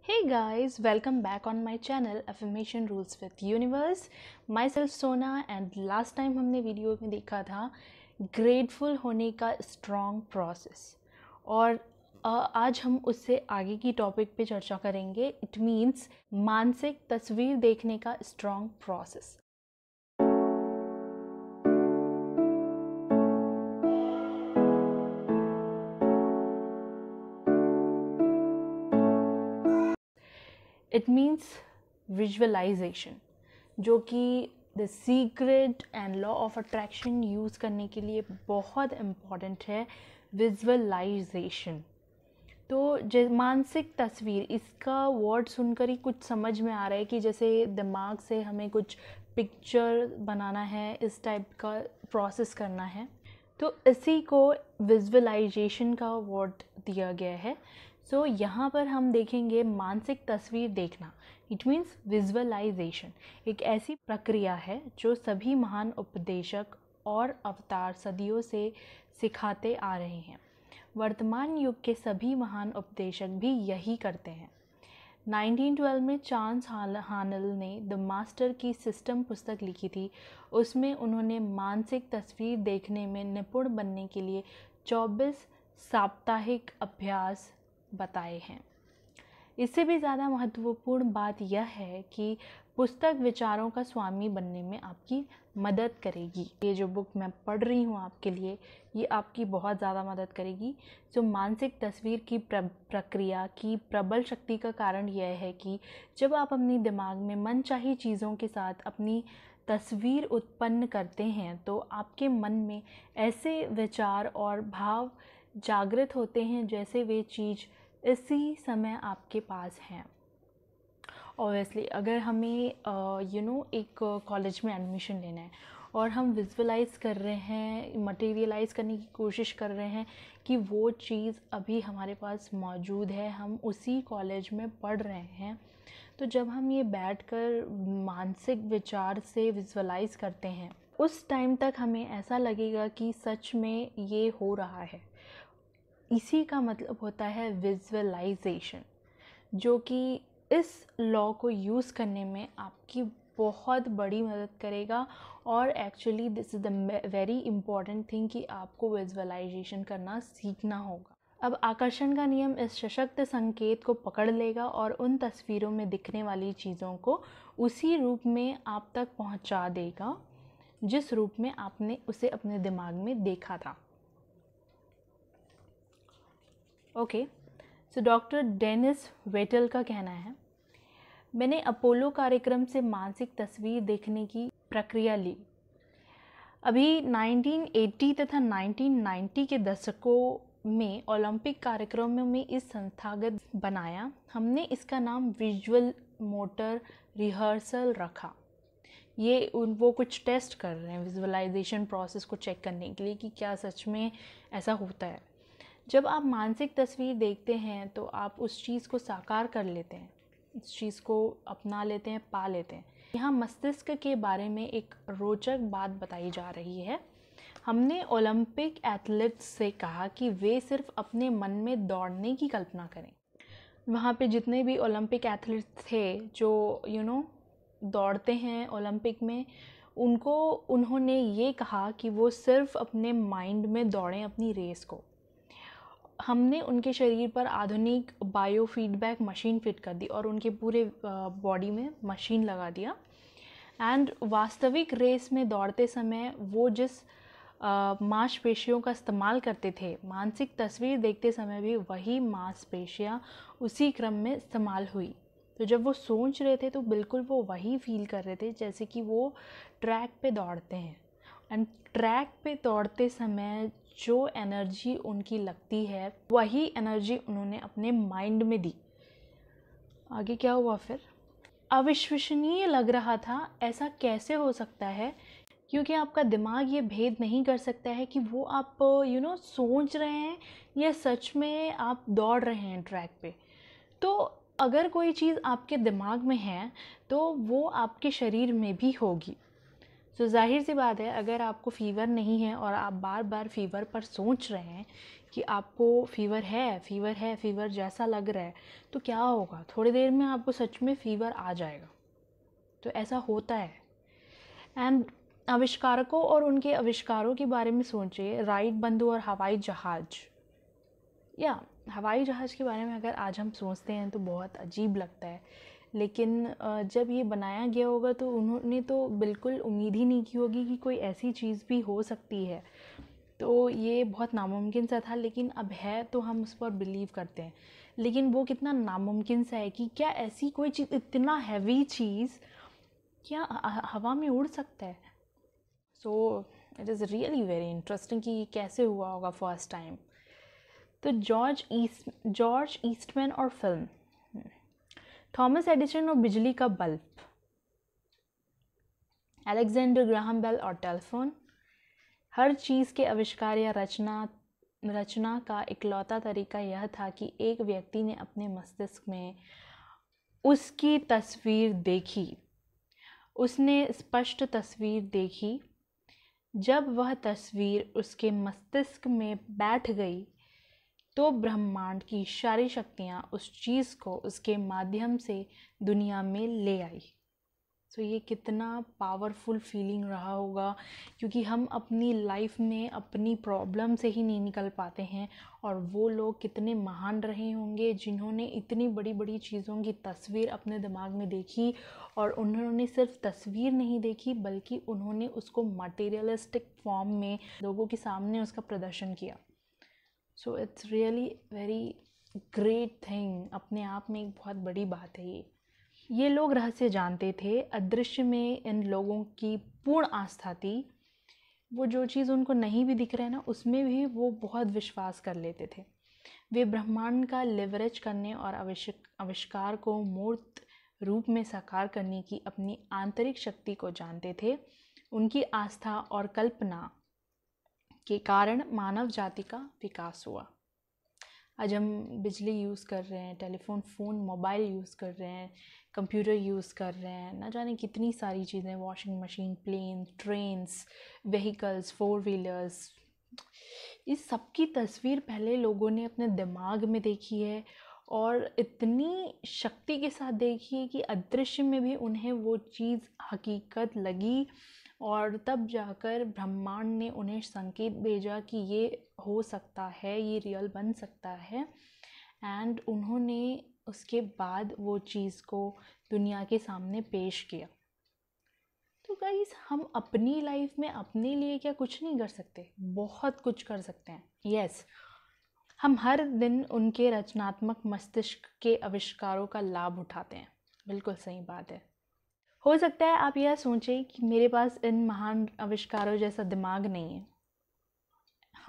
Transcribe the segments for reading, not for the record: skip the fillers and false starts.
Hey guys, welcome back on my channel Affirmation Rules with Universe. Myself Sona and last time हमने video में देखा था grateful होने का स्ट्रॉन्ग प्रोसेस और आज हम उससे आगे की टॉपिक पे चर्चा करेंगे. इट मीन्स मानसिक तस्वीर देखने का strong process. It means visualisation, जो कि the secret and law of attraction use करने के लिए बहुत इम्पॉर्टेंट है. विजुअलाइजेशन तो मानसिक तस्वीर, इसका वर्ड सुनकर ही कुछ समझ में आ रहा है कि जैसे दिमाग से हमें कुछ पिक्चर बनाना है, इस टाइप का प्रोसेस करना है. तो इसी को विजुअलाइजेशन का वर्ड दिया गया है. सो यहाँ पर हम देखेंगे मानसिक तस्वीर देखना. इट मीन्स विजुअलाइजेशन एक ऐसी प्रक्रिया है जो सभी महान उपदेशक और अवतार सदियों से सिखाते आ रहे हैं. वर्तमान युग के सभी महान उपदेशक भी यही करते हैं. 1912 में चार्ल्स हानल ने द मास्टर की सिस्टम पुस्तक लिखी थी. उसमें उन्होंने मानसिक तस्वीर देखने में निपुण बनने के लिए 24 साप्ताहिक अभ्यास बताए हैं. इससे भी ज़्यादा महत्वपूर्ण बात यह है कि पुस्तक विचारों का स्वामी बनने में आपकी मदद करेगी. ये जो बुक मैं पढ़ रही हूँ आपके लिए, ये आपकी बहुत ज़्यादा मदद करेगी. जो मानसिक तस्वीर की प्रक्रिया की प्रबल शक्ति का कारण यह है कि जब आप अपने दिमाग में मनचाही चीज़ों के साथ अपनी तस्वीर उत्पन्न करते हैं तो आपके मन में ऐसे विचार और भाव जागृत होते हैं जैसे वे चीज़ इसी समय आपके पास हैं. ऑब्वियसली अगर हमें एक कॉलेज में एडमिशन लेना है और हम विजुअलाइज़ कर रहे हैं, मटेरियलाइज़ करने की कोशिश कर रहे हैं कि वो चीज़ अभी हमारे पास मौजूद है, हम उसी कॉलेज में पढ़ रहे हैं, तो जब हम ये बैठकर मानसिक विचार से विजुअलाइज़ करते हैं उस टाइम तक हमें ऐसा लगेगा कि सच में ये हो रहा है. इसी का मतलब होता है विजुअलाइजेशन, जो कि इस लॉ को यूज़ करने में आपकी बहुत बड़ी मदद करेगा. और actually this is the very important thing कि आपको विजुअलाइजेशन करना सीखना होगा. अब आकर्षण का नियम इस सशक्त संकेत को पकड़ लेगा और उन तस्वीरों में दिखने वाली चीज़ों को उसी रूप में आप तक पहुंचा देगा जिस रूप में आपने उसे अपने दिमाग में देखा था. Okay, so doctor Dennis Waitley का कहना है, मैंने अपोलो कार्यक्रम से मानसिक तस्वीर देखने की प्रक्रिया ली. अभी 1980 तथा 1990 के दशकों में ओलंपिक कार्यक्रमों में इस संस्थागत बनाया. हमने इसका नाम विजुअल मोटर रिहर्सल रखा. ये वो कुछ टेस्ट कर रहे हैं विजुअलाइजेशन प्रोसेस को चेक करने के लिए कि क्या सच में ऐसा होता है. जब आप मानसिक तस्वीर देखते हैं तो आप उस चीज़ को साकार कर लेते हैं, उस चीज़ को अपना लेते हैं, पा लेते हैं. यहाँ मस्तिष्क के बारे में एक रोचक बात बताई जा रही है. हमने ओलंपिक एथलीट्स से कहा कि वे सिर्फ अपने मन में दौड़ने की कल्पना करें. वहाँ पे जितने भी ओलंपिक एथलीट्स थे जो दौड़ते हैं ओलंपिक में, उन्होंने ये कहा कि वो सिर्फ अपने माइंड में दौड़ें अपनी रेस को. हमने उनके शरीर पर आधुनिक बायो फीडबैक मशीन फिट कर दी और उनके पूरे बॉडी में मशीन लगा दिया. एंड वास्तविक रेस में दौड़ते समय वो जिस मांसपेशियों का इस्तेमाल करते थे, मानसिक तस्वीर देखते समय भी वही मांसपेशियाँ उसी क्रम में इस्तेमाल हुई. तो जब वो सोच रहे थे तो बिल्कुल वो वही फील कर रहे थे जैसे कि वो ट्रैक पे दौड़ते हैं. एंड ट्रैक पे दौड़ते समय जो एनर्जी उनकी लगती है वही एनर्जी उन्होंने अपने माइंड में दी. आगे क्या हुआ फिर? अविश्वसनीय लग रहा था. ऐसा कैसे हो सकता है? क्योंकि आपका दिमाग ये भेद नहीं कर सकता है कि वो आप सोच रहे हैं या सच में आप दौड़ रहे हैं ट्रैक पे. तो अगर कोई चीज़ आपके दिमाग में है तो वो आपके शरीर में भी होगी. तो जाहिर सी बात है, अगर आपको फ़ीवर नहीं है और आप बार बार फ़ीवर पर सोच रहे हैं कि आपको फीवर जैसा लग रहा है, तो क्या होगा, थोड़ी देर में आपको सच में फीवर आ जाएगा। तो ऐसा होता है। एंड आविष्कारकों और उनके आविष्कारों के बारे में सोचिए, राइट बंधु और हवाई जहाज़, या हवाई जहाज़ के बारे में अगर आज हम सोचते हैं तो बहुत अजीब लगता है, लेकिन जब ये बनाया गया होगा तो उन्होंने तो बिल्कुल उम्मीद ही नहीं की होगी कि कोई ऐसी चीज़ भी हो सकती है। तो ये बहुत नामुमकिन सा था, लेकिन अब है तो हम उस पर बिलीव करते हैं। लेकिन वो कितना नामुमकिन सा है कि क्या ऐसी कोई चीज़, इतना हैवी चीज़ क्या हवा में उड़ सकता है। So it is really very interesting कि ये कैसे हुआ होगा फर्स्ट टाइम। तो जॉर्ज ईस्टमैन और फिल्म, थॉमस एडिसन और बिजली का बल्ब, अलेक्जेंडर ग्राहम बेल और टेलीफोन। हर चीज़ के आविष्कार या रचना का इकलौता तरीका यह था कि एक व्यक्ति ने अपने मस्तिष्क में उसकी तस्वीर देखी, उसने स्पष्ट तस्वीर देखी। जब वह तस्वीर उसके मस्तिष्क में बैठ गई तो ब्रह्मांड की सारी शक्तियाँ उस चीज़ को उसके माध्यम से दुनिया में ले आई। सो ये कितना पावरफुल फीलिंग रहा होगा, क्योंकि हम अपनी लाइफ में अपनी प्रॉब्लम से ही नहीं निकल पाते हैं, और वो लोग कितने महान रहे होंगे जिन्होंने इतनी बड़ी बड़ी चीज़ों की तस्वीर अपने दिमाग में देखी, और उन्होंने सिर्फ तस्वीर नहीं देखी बल्कि उन्होंने उसको मटेरियलिस्टिक फॉर्म में लोगों के सामने उसका प्रदर्शन किया। So it's really very great thing, अपने आप में एक बहुत बड़ी बात है ये लोग रहस्य जानते थे, अदृश्य में इन लोगों की पूर्ण आस्था थी। वो जो चीज़ उनको नहीं भी दिख रहा है ना, उसमें भी वो बहुत विश्वास कर लेते थे। वे ब्रह्मांड का लेवरेज करने और आविष्कार को मूर्त रूप में साकार करने की अपनी आंतरिक शक्ति को जानते थे। उनकी आस्था और कल्पना के कारण मानव जाति का विकास हुआ। आज हम बिजली यूज़ कर रहे हैं, टेलीफोन, फ़ोन, मोबाइल यूज़ कर रहे हैं, कंप्यूटर यूज़ कर रहे हैं, ना जाने कितनी सारी चीज़ें, washing machine, plane, trains, vehicles, 4 wheelers. इस सब की तस्वीर पहले लोगों ने अपने दिमाग में देखी है, और इतनी शक्ति के साथ देखी है कि अदृश्य में भी उन्हें वो चीज़ हकीकत लगी, और तब जाकर ब्रह्मांड ने उन्हें संकेत भेजा कि ये हो सकता है, ये रियल बन सकता है। एंड उन्होंने उसके बाद वो चीज़ को दुनिया के सामने पेश किया। तो गाइस, हम अपनी लाइफ में अपने लिए क्या कुछ नहीं कर सकते? बहुत कुछ कर सकते हैं। यस, हम हर दिन उनके रचनात्मक मस्तिष्क के आविष्कारों का लाभ उठाते हैं। बिल्कुल सही बात है। हो सकता है आप यह सोचें कि मेरे पास इन महान आविष्कारों जैसा दिमाग नहीं है।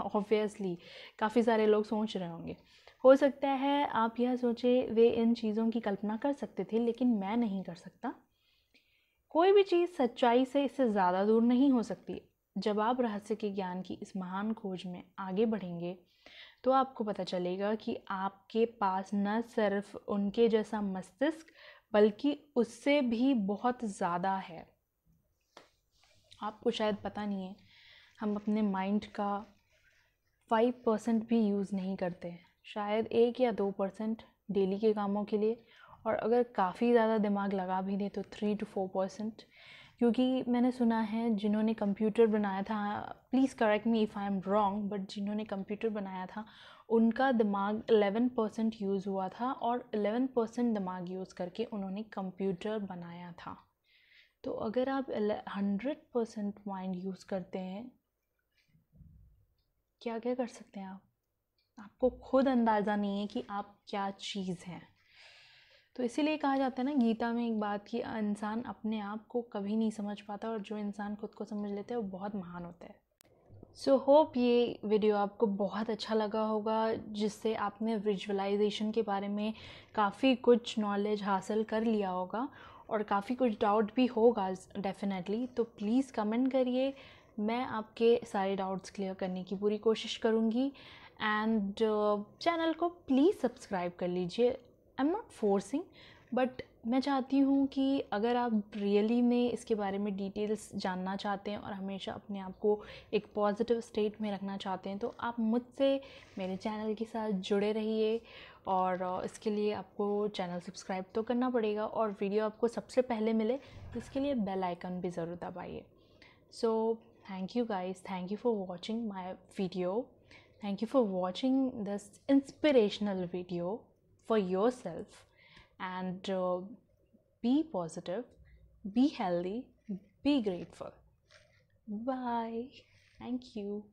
ऑब्वियसली काफ़ी सारे लोग सोच रहे होंगे। हो सकता है आप यह सोचें वे इन चीज़ों की कल्पना कर सकते थे, लेकिन मैं नहीं कर सकता। कोई भी चीज़ सच्चाई से इससे ज़्यादा दूर नहीं हो सकती। जब आप रहस्य के ज्ञान की इस महान खोज में आगे बढ़ेंगे तो आपको पता चलेगा कि आपके पास न सिर्फ उनके जैसा मस्तिष्क बल्कि उससे भी बहुत ज़्यादा है। आपको शायद पता नहीं है, हम अपने माइंड का 5% भी यूज़ नहीं करते हैं, शायद 1 या 2% डेली के कामों के लिए, और अगर काफ़ी ज़्यादा दिमाग लगा भी दें तो 3 to 4%। क्योंकि मैंने सुना है जिन्होंने कंप्यूटर बनाया था, please correct me if I am wrong, but जिन्होंने कंप्यूटर बनाया था उनका दिमाग 11% यूज़ हुआ था, और 11% दिमाग यूज़ करके उन्होंने कंप्यूटर बनाया था। तो अगर आप 100% माइंड यूज़ करते हैं, क्या क्या कर सकते हैं आप? आपको खुद अंदाज़ा नहीं है कि आप क्या चीज़ हैं। तो इसीलिए कहा जाता है ना गीता में एक बात कि इंसान अपने आप को कभी नहीं समझ पाता, और जो इंसान खुद को समझ लेता है वो बहुत महान होता है। सो होप ये वीडियो आपको बहुत अच्छा लगा होगा, जिससे आपने विजुअलाइजेशन के बारे में काफ़ी कुछ नॉलेज हासिल कर लिया होगा, और काफ़ी कुछ डाउट भी होगा डेफिनेटली। तो प्लीज़ कमेंट करिए, मैं आपके सारे डाउट्स क्लियर करने की पूरी कोशिश करूँगी। एंड चैनल को प्लीज़ सब्सक्राइब कर लीजिए। I am not forcing, but मैं चाहती हूँ कि अगर आप रियली में इसके बारे में डिटेल्स जानना चाहते हैं और हमेशा अपने आप को एक पॉजिटिव स्टेट में रखना चाहते हैं तो आप मुझसे मेरे चैनल के साथ जुड़े रहिए। और इसके लिए आपको चैनल सब्सक्राइब तो करना पड़ेगा और वीडियो आपको सबसे पहले मिले तो इसके लिए बेल आइकन भी ज़रूर दबाइए। So thank you guys, thank you for watching my video, thank you for watching this inspirational video for yourself, and be positive, be healthy, be grateful. Bye. Thank you.